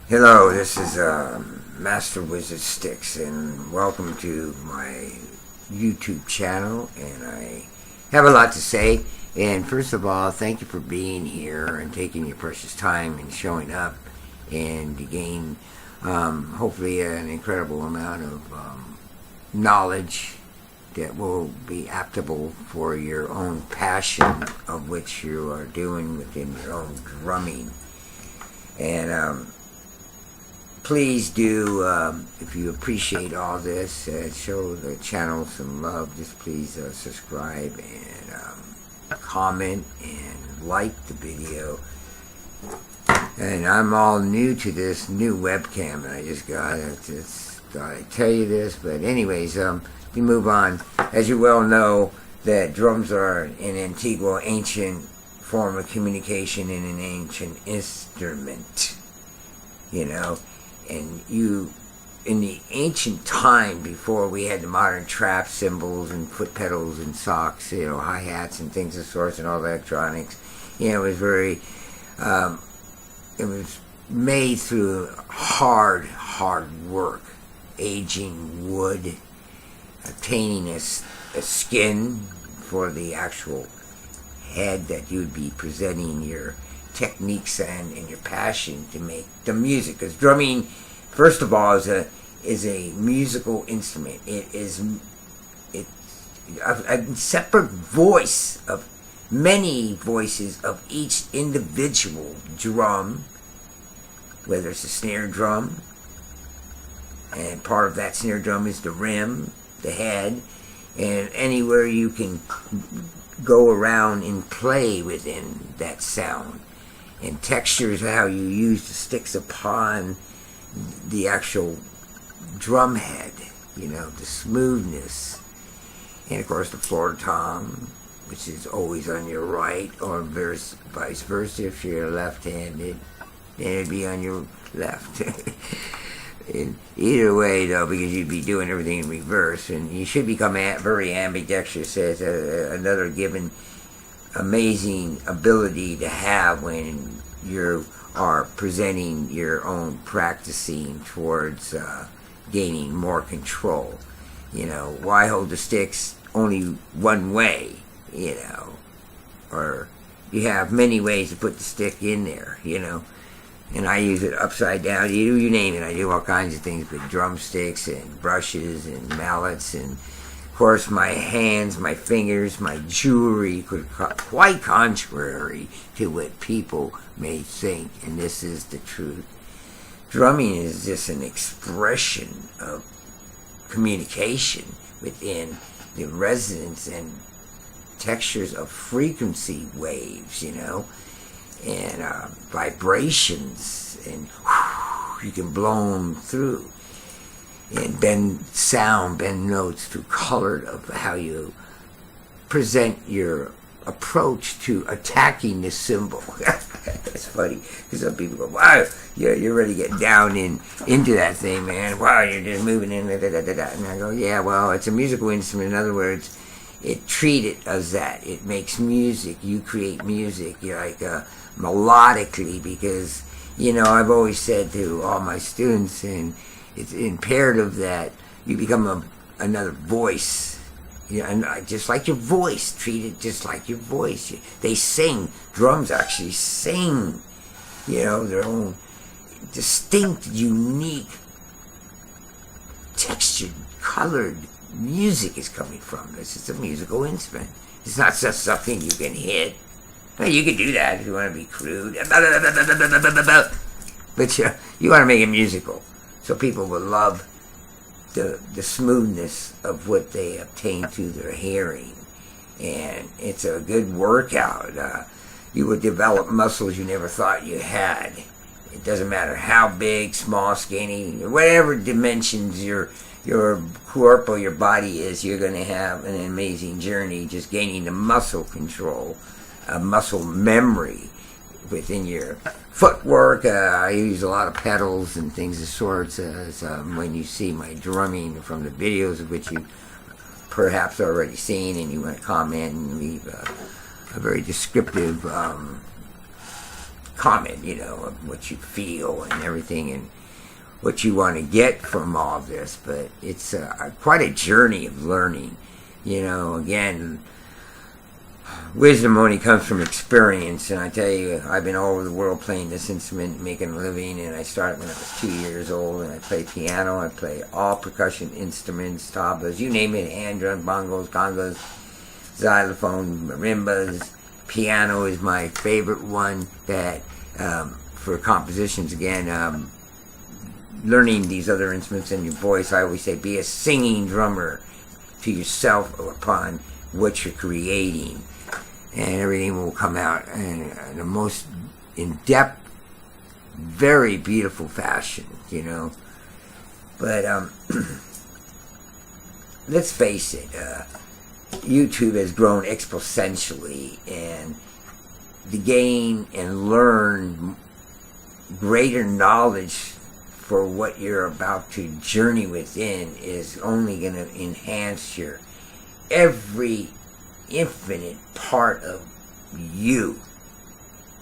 Hello, this is Master Wizard Sticks, and welcome to my YouTube channel. And I have a lot to say. And first of all, thank you for being here and taking your precious time and showing up, and to gain hopefully an incredible amount of knowledge that will be applicable for your own passion of which you are doing within your own drumming. And please do, if you appreciate all this, show the channel some love. Just please subscribe and comment and like the video. And I'm all new to this new webcam, and I just got it. Thought I'd tell you this, but anyways, we move on. As you well know, that drums are an integral, ancient form of communication and an ancient instrument. You know, and in the ancient time, before we had the modern trap cymbals and foot pedals and socks, hi-hats and things of sorts and all the electronics, it was very, it was made through hard work, aging wood, obtaining a skin for the actual head that you'd be presenting your techniques and your passion to make the music. Because drumming, first of all, is a musical instrument. It's a separate voice of many voices of each individual drum, whether it's a snare drum, and part of that snare drum is the rim, the head, and anywhere you can go around and play within that sound. And textures, how you use the sticks upon the actual drum head, the smoothness. And of course the floor tom, which is always on your right, or vice versa. If you're left-handed, then it'd be on your left. In either way, though, because you'd be doing everything in reverse, and you should become very ambidextrous, as another given amazing ability to have when you are presenting your own practicing towards gaining more control. Why hold the sticks only one way, or you have many ways to put the stick in there, and I use it upside down, you name it. I do all kinds of things with drumsticks and brushes and mallets, and of course my hands, my fingers, my jewelry, quite contrary to what people may think, and this is the truth. Drumming is just an expression of communication within the resonance and textures of frequency waves, and vibrations, and you can blow them through, and bend sound, bend notes through color of how you present your approach to attacking the cymbal. It's funny, because some people go, wow, you're ready to get down into that thing, man. Wow, you're just moving in, and I go, yeah, well, it's a musical instrument. In other words, treat it as that. It makes music. You create music. You're like melodically, because I've always said to all my students, and it's imperative that you become another voice. And just like your voice, treat it just like your voice. They sing. Drums actually sing. Their own distinct, unique, textured, colored music is coming from this. It's a musical instrument. It's not just something you can hit. Well, you can do that if you want to be crude. But you want to make it musical, so people will love the smoothness of what they obtain through their hearing. And it's a good workout. You will develop muscles you never thought you had. It doesn't matter how big, small, skinny, whatever dimensions your corporal, your body is, you're going to have an amazing journey just gaining the muscle control, muscle memory within your footwork. I use a lot of pedals and things of sorts, as when you see my drumming from the videos, of which you perhaps already seen, and you want to comment and leave a very descriptive comment, you know, of what you feel and everything and what you want to get from all this. But it's quite a journey of learning. You know, again, wisdom only comes from experience, and I tell you, I've been all over the world playing this instrument, making a living, and I started when I was 2 years old, and I play piano, I play all percussion instruments, tablas, you name it, hand drums, bongos, congas, xylophone, marimbas. Piano is my favorite one that, for compositions, again, learning these other instruments and your voice, I always say, be a singing drummer to yourself upon what you're creating, and everything will come out in the most in-depth, very beautiful fashion, you know. But let's face it, YouTube has grown exponentially, and to gain and learn greater knowledge for what you're about to journey within is only going to enhance your every infinite part of you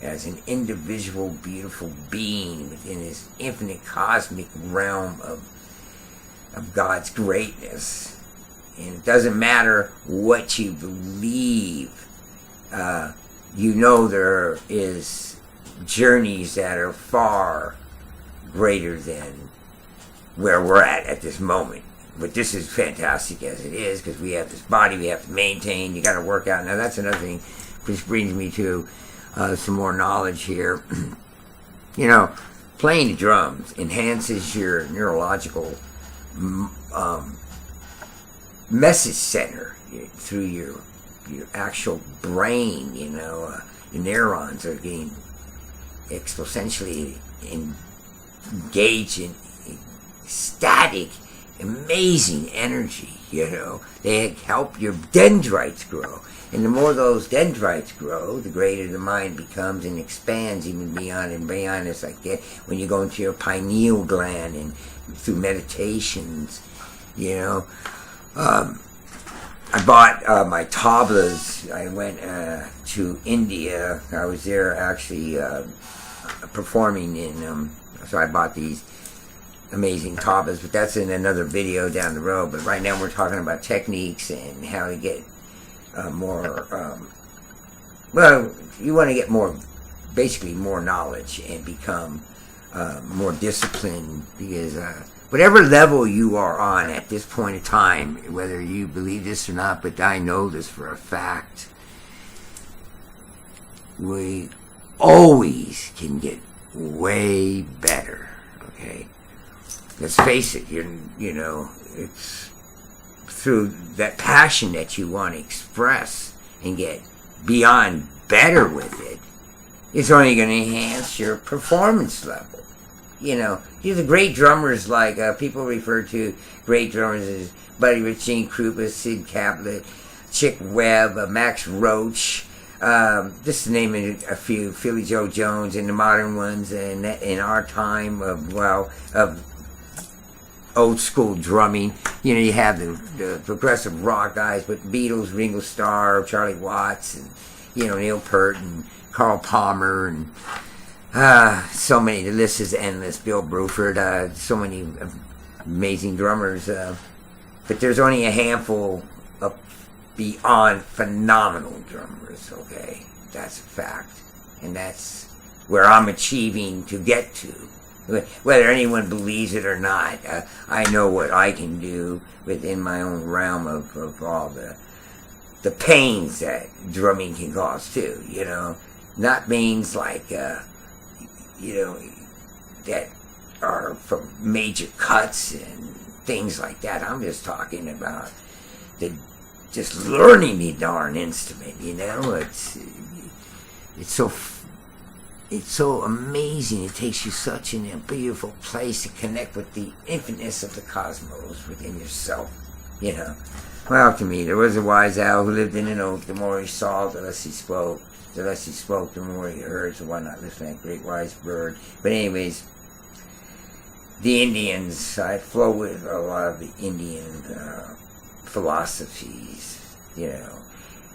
as an individual, beautiful being within this infinite cosmic realm of God's greatness. And it doesn't matter what you believe. You know there is journeys that are far greater than where we're at this moment. But this is fantastic as it is, because we have this body we have to maintain. You got to work out. Now that's another thing, which brings me to some more knowledge here. You know, playing the drums enhances your neurological message center through your actual brain. You know, the neurons are getting exponentially engaged in static, amazing energy. You know, they help your dendrites grow, and the more those dendrites grow, the greater the mind becomes and expands even beyond and beyond. It's like when you go into your pineal gland and through meditations. You know, I bought my tablas. I went to India. I was there actually performing in. So I bought these amazing tablas, but that's in another video down the road. But right now we're talking about techniques and how to get more. Well, you want to get more, basically more knowledge and become more disciplined, because whatever level you are on at this point in time, whether you believe this or not, but I know this for a fact, we always can get way better. Okay, let's face it. You know, it's through that passion that you want to express and get beyond better with it. It's only going to enhance your performance level. You know, these are great drummers, like people refer to great drummers as Buddy Rich, Gene Krupa, Sid Catlett, Chick Webb, Max Roach, just to name a few, Philly Joe Jones, and the modern ones, and in our time of old school drumming. You know, you have the progressive rock guys, but Beatles, Ringo Starr, Charlie Watts, and you know, Neil Peart and Carl Palmer, and so many. The list is endless. Bill Bruford, so many amazing drummers, but there's only a handful of beyond phenomenal drummers. Okay, that's a fact, and that's where I'm achieving to get to. Whether anyone believes it or not, I know what I can do within my own realm of all the pains that drumming can cause too. You know, not pains like you know, that are from major cuts and things like that. I'm just talking about just learning the darn instrument. You know, it's so amazing. It takes you such a beautiful place to connect with the infiniteness of the cosmos within yourself. You know, well, to me, there was a wise owl who lived in an oak. The more he saw, the less he spoke. The less he spoke, the more he heard. So why not listen to that great wise bird? But anyways, the Indians, I flow with a lot of the Indian philosophies, you know.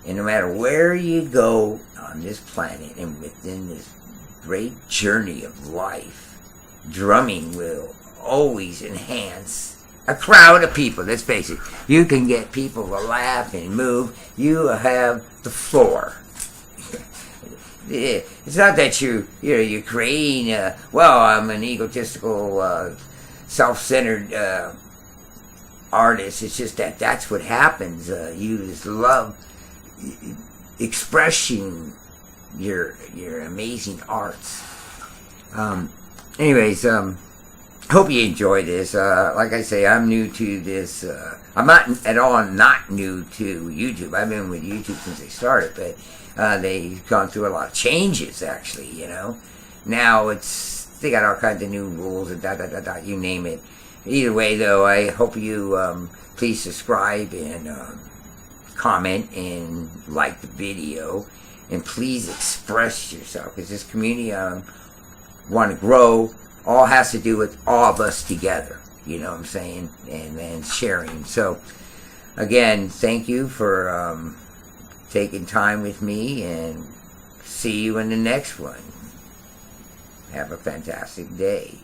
And no matter where you go on this planet and within this great journey of life, drumming will always enhance a crowd of people. Let's face it, you can get people to laugh and move. You have the floor. It's not that you're creating, well, I'm an egotistical, self-centered artist. It's just that that's what happens. You just love expressing your amazing arts. Anyways, hope you enjoy this. Like I say, I'm new to this. I'm not at all not new to YouTube. I've been with YouTube since they started, but they've gone through a lot of changes, actually, you know. Now they got all kinds of new rules and you name it. Either way, though, I hope you please subscribe and comment and like the video. And please express yourself, because this community I want to grow all has to do with all of us together. You know what I'm saying? And sharing. So, again, thank you for taking time with me, and see you in the next one. Have a fantastic day.